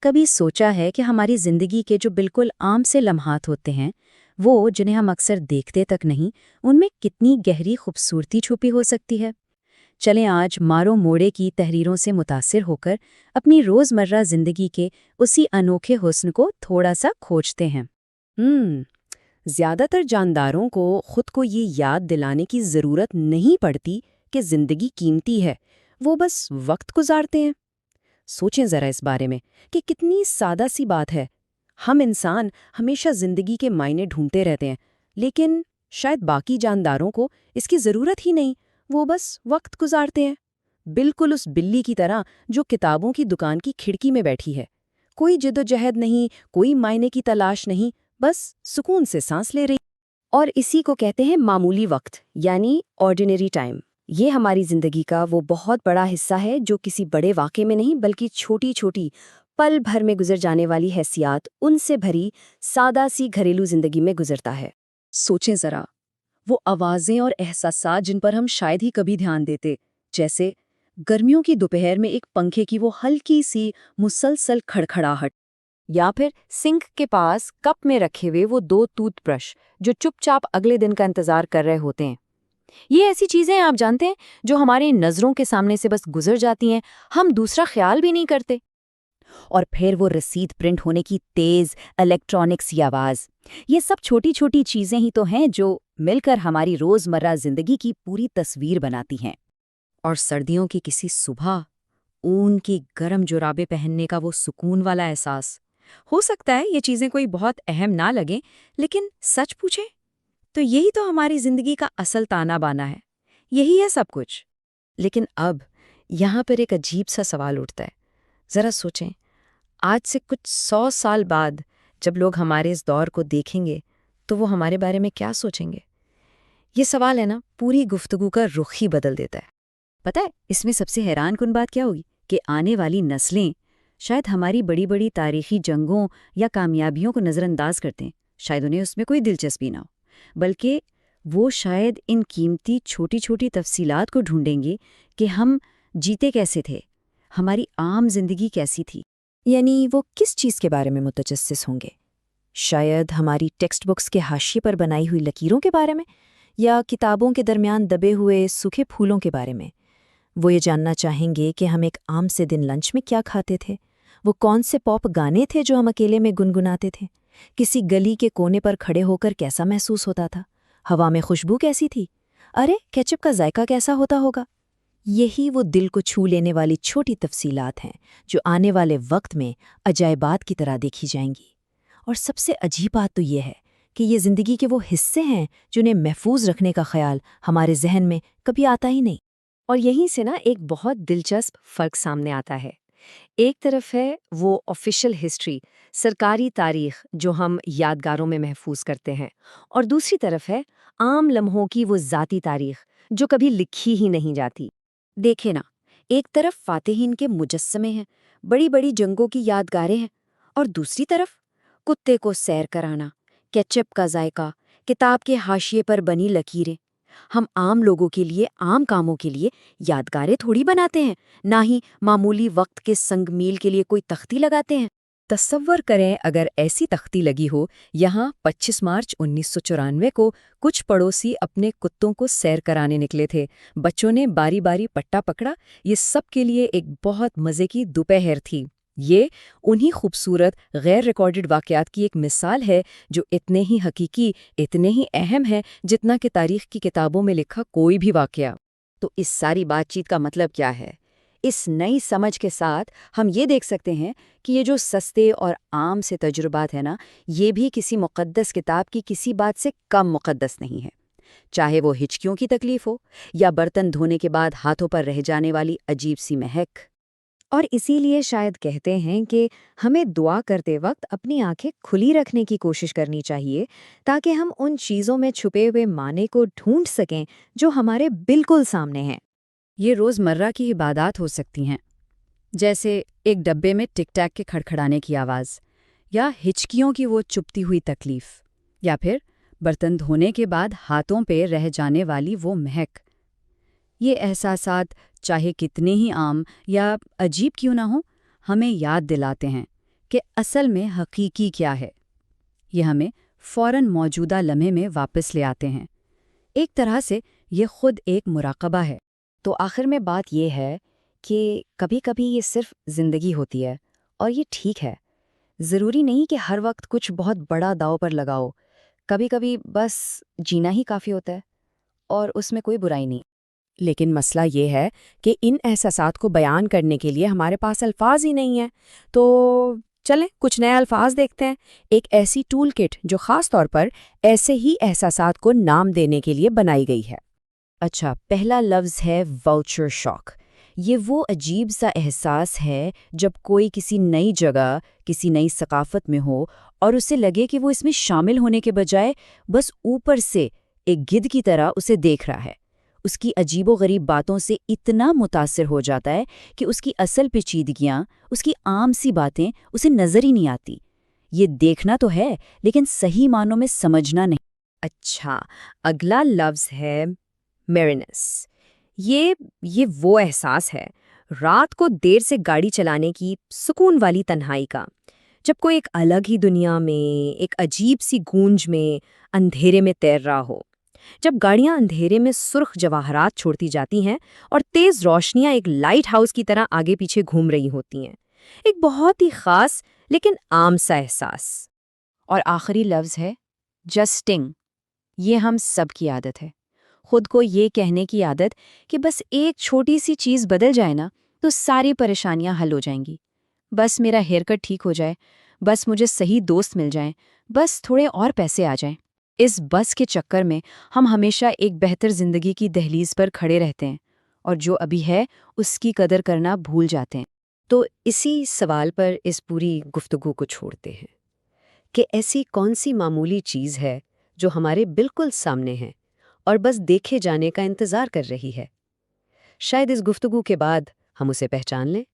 کبھی سوچا ہے کہ ہماری زندگی کے جو بالکل عام سے لمحات ہوتے ہیں وہ جنہیں ہم اکثر دیکھتے تک نہیں، ان میں کتنی گہری خوبصورتی چھپی ہو سکتی ہے؟ چلیں آج مارو موڑے کی تحریروں سے متاثر ہو کر اپنی روزمرہ زندگی کے اسی انوکھے حسن کو تھوڑا سا کھوجتے ہیں۔ زیادہ تر جانداروں کو خود کو یہ یاد دلانے کی ضرورت نہیں پڑتی کہ زندگی قیمتی ہے، وہ بس وقت گزارتے ہیں۔ سوچیں ذرا اس بارے میں کہ کتنی سادہ سی بات ہے۔ ہم انسان ہمیشہ زندگی کے معنی ڈھونڈتے رہتے ہیں، لیکن شاید باقی جانداروں کو اس کی ضرورت ہی نہیں، وہ بس وقت گزارتے ہیں۔ بالکل اس بلی کی طرح جو کتابوں کی دکان کی کھڑکی میں بیٹھی ہے، کوئی جدوجہد نہیں، کوئی معنی کی تلاش نہیں، بس سکون سے سانس لے رہی۔ اور اسی کو کہتے ہیں معمولی وقت، یعنی آرڈینری ٹائم۔ یہ ہماری زندگی کا وہ بہت بڑا حصہ ہے جو کسی بڑے واقعے میں نہیں بلکہ چھوٹی چھوٹی پل بھر میں گزر جانے والی حیثیات ان سے بھری سادہ سی گھریلو زندگی میں گزرتا ہے۔ سوچیں ذرا، وہ آوازیں اور احساسات جن پر ہم شاید ہی کبھی دھیان دیتے، جیسے گرمیوں کی دوپہر میں ایک پنکھے کی وہ ہلکی سی مسلسل کھڑکھڑاہٹ، یا پھر سنک کے پاس کپ میں رکھے ہوئے وہ 2 ٹوتھ برش جو چپ چاپ اگلے دن کا انتظار کر رہے ہوتے ہیں۔ یہ ایسی چیزیں آپ جانتے ہیں جو ہماری نظروں کے سامنے سے بس گزر جاتی ہیں، ہم دوسرا خیال بھی نہیں کرتے۔ اور پھر وہ رسید پرنٹ ہونے کی تیز الیکٹرانکس کی آواز، یہ سب چھوٹی چھوٹی چیزیں ہی تو ہیں جو مل کر ہماری روزمرہ زندگی کی پوری تصویر بناتی ہیں۔ اور سردیوں کی کسی صبح اون کی گرم جرابیں پہننے کا وہ سکون والا احساس، ہو سکتا ہے یہ چیزیں کوئی بہت اہم نہ لگیں، لیکن سچ پوچھیں تو یہی تو ہماری زندگی کا اصل تانا بانا ہے، یہی ہے سب کچھ۔ لیکن اب یہاں پر ایک عجیب سا سوال اٹھتا ہے۔ ذرا سوچیں، آج سے کچھ 100 سال بعد جب لوگ ہمارے اس دور کو دیکھیں گے تو وہ ہمارے بارے میں کیا سوچیں گے؟ یہ سوال ہے نا، پوری گفتگو کا رخ ہی بدل دیتا ہے۔ پتہ ہے اس میں سب سے حیران کن بات کیا ہوگی کہ آنے والی نسلیں شاید ہماری بڑی بڑی تاریخی جنگوں یا کامیابیوں کو نظر انداز کرتے ہیں، شاید انہیں اس میں کوئی دلچسپی نہ ہو، بلکہ وہ شاید ان قیمتی چھوٹی چھوٹی تفصیلات کو ڈھونڈیں گے کہ ہم جیتے کیسے تھے، ہماری عام زندگی کیسی تھی۔ یعنی وہ کس چیز کے بارے میں متجسس ہوں گے؟ شاید ہماری ٹیکسٹ بکس کے حاشیے پر بنائی ہوئی لکیروں کے بارے میں، یا کتابوں کے درمیان دبے ہوئے سوکھے پھولوں کے بارے میں۔ وہ یہ جاننا چاہیں گے کہ ہم ایک عام سے دن لنچ میں کیا کھاتے تھے، وہ کون سے پاپ گانے تھے جو ہم اکیلے میں گنگناتے تھے، کسی گلی کے کونے پر کھڑے ہو کر کیسا محسوس ہوتا تھا، ہوا میں خوشبو کیسی تھی، ارے کیچپ کا ذائقہ کیسا ہوتا ہوگا۔ یہی وہ دل کو چھو لینے والی چھوٹی تفصیلات ہیں جو آنے والے وقت میں عجائبات کی طرح دیکھی جائیں گی۔ اور سب سے عجیب بات تو یہ ہے کہ یہ زندگی کے وہ حصے ہیں جنہیں محفوظ رکھنے کا خیال ہمارے ذہن میں کبھی آتا ہی نہیں۔ اور یہیں سے نا ایک بہت دلچسپ فرق سامنے آتا ہے۔ ایک طرف ہے وہ آفیشل ہسٹری، سرکاری تاریخ جو ہم یادگاروں میں محفوظ کرتے ہیں، اور دوسری طرف ہے عام لمحوں کی وہ ذاتی تاریخ جو کبھی لکھی ہی نہیں جاتی۔ دیکھیں نا، ایک طرف فاتحین کے مجسمے ہیں، بڑی بڑی جنگوں کی یادگاریں ہیں، اور دوسری طرف کتے کو سیر کرانا، کیچپ کا ذائقہ، کتاب کے حاشیے پر بنی لکیریں۔ ہم عام لوگوں کے لیے، عام کاموں کے لیے یادگاریں تھوڑی بناتے ہیں، نہ ہی معمولی وقت کے سنگ میل کے لیے کوئی تختی لگاتے ہیں۔ تصور کریں اگر ایسی تختی لگی ہو یہاں 25 مارچ 1994 کو کچھ پڑوسی اپنے کتوں کو سیر کرانے نکلے تھے، بچوں نے باری باری پٹا پکڑا، یہ سب کے لیے ایک بہت مزے کی دوپہر تھی۔ یہ انہی خوبصورت غیر ریکارڈڈ واقعات کی ایک مثال ہے جو اتنے ہی حقیقی، اتنے ہی اہم ہے جتنا کہ تاریخ کی کتابوں میں لکھا کوئی بھی واقعہ۔ تو اس ساری بات چیت کا مطلب کیا ہے؟ اس نئی سمجھ کے ساتھ ہم یہ دیکھ سکتے ہیں کہ یہ جو سستے اور عام سے تجربات ہیں نا، یہ بھی کسی مقدس کتاب کی کسی بات سے کم مقدس نہیں ہے، چاہے وہ ہچکیوں کی تکلیف ہو یا برتن دھونے کے بعد ہاتھوں پر رہ جانے والی عجیب سی مہک۔ اور اسی لیے شاید کہتے ہیں کہ ہمیں دعا کرتے وقت اپنی آنکھیں کھلی رکھنے کی کوشش کرنی چاہیے تاکہ ہم ان چیزوں میں چھپے ہوئے معنی کو ڈھونڈ سکیں جو ہمارے بالکل سامنے ہیں۔ یہ روزمرہ کی عبادات ہو سکتی ہیں، جیسے ایک ڈبے میں ٹک ٹیک کے کھڑکھڑانے کی آواز، یا ہچکیوں کی وہ چپتی ہوئی تکلیف، یا پھر برتن دھونے کے بعد ہاتھوں پہ رہ جانے والی وہ مہک۔ یہ احساسات چاہے کتنے ہی عام یا عجیب کیوں نہ ہوں، ہمیں یاد دلاتے ہیں کہ اصل میں حقیقی کیا ہے۔ یہ ہمیں فوراً موجودہ لمحے میں واپس لے آتے ہیں۔ ایک طرح سے یہ خود ایک مراقبہ ہے۔ تو آخر میں بات یہ ہے کہ کبھی کبھی یہ صرف زندگی ہوتی ہے اور یہ ٹھیک ہے۔ ضروری نہیں کہ ہر وقت کچھ بہت بڑا داؤ پر لگاؤ، کبھی کبھی بس جینا ہی کافی ہوتا ہے اور اس میں کوئی برائی نہیں۔ لیکن مسئلہ یہ ہے کہ ان احساسات کو بیان کرنے کے لیے ہمارے پاس الفاظ ہی نہیں ہیں۔ تو چلیں کچھ نئے الفاظ دیکھتے ہیں، ایک ایسی ٹول کٹ جو خاص طور پر ایسے ہی احساسات کو نام دینے کے لیے بنائی گئی ہے۔ اچھا، پہلا لفظ ہے والچر شاک۔ یہ وہ عجیب سا احساس ہے جب کوئی کسی نئی جگہ، کسی نئی ثقافت میں ہو اور اسے لگے کہ وہ اس میں شامل ہونے کے بجائے بس اوپر سے ایک گدھ کی طرح اسے دیکھ رہا ہے۔ اس کی عجیب و غریب باتوں سے اتنا متاثر ہو جاتا ہے کہ اس کی اصل پیچیدگیاں، اس کی عام سی باتیں اسے نظر ہی نہیں آتی۔ یہ دیکھنا تو ہے لیکن صحیح معنوں میں سمجھنا نہیں۔ اچھا، اگلا لفظ ہے میرینس۔ یہ وہ احساس ہے رات کو دیر سے گاڑی چلانے کی سکون والی تنہائی کا، جب کوئی ایک الگ ہی دنیا میں، ایک عجیب سی گونج میں، اندھیرے میں تیر رہا ہو۔ جب گاڑیاں اندھیرے میں سرخ جواہرات چھوڑتی جاتی ہیں اور تیز روشنیاں ایک لائٹ ہاؤس کی طرح آگے پیچھے گھوم رہی ہوتی ہیں، ایک بہت ہی خاص لیکن عام سا احساس۔ اور آخری لفظ ہے جسٹنگ۔ یہ ہم سب کی عادت ہے، خود کو یہ کہنے کی عادت کہ بس ایک چھوٹی سی چیز بدل جائے نا تو ساری پریشانیاں حل ہو جائیں گی۔ بس میرا ہیئر کٹ ٹھیک ہو جائے، بس مجھے صحیح دوست مل جائیں، بس تھوڑے اور پیسے آ جائیں۔ اس بس کے چکر میں ہم ہمیشہ ایک بہتر زندگی کی دہلیز پر کھڑے رہتے ہیں اور جو ابھی ہے اس کی قدر کرنا بھول جاتے ہیں۔ تو اسی سوال پر اس پوری گفتگو کو چھوڑتے ہیں کہ ایسی کون سی معمولی چیز ہے جو ہمارے بالکل سامنے ہے اور بس دیکھے جانے کا انتظار کر رہی ہے۔ شاید اس گفتگو کے بعد ہم اسے پہچان لیں۔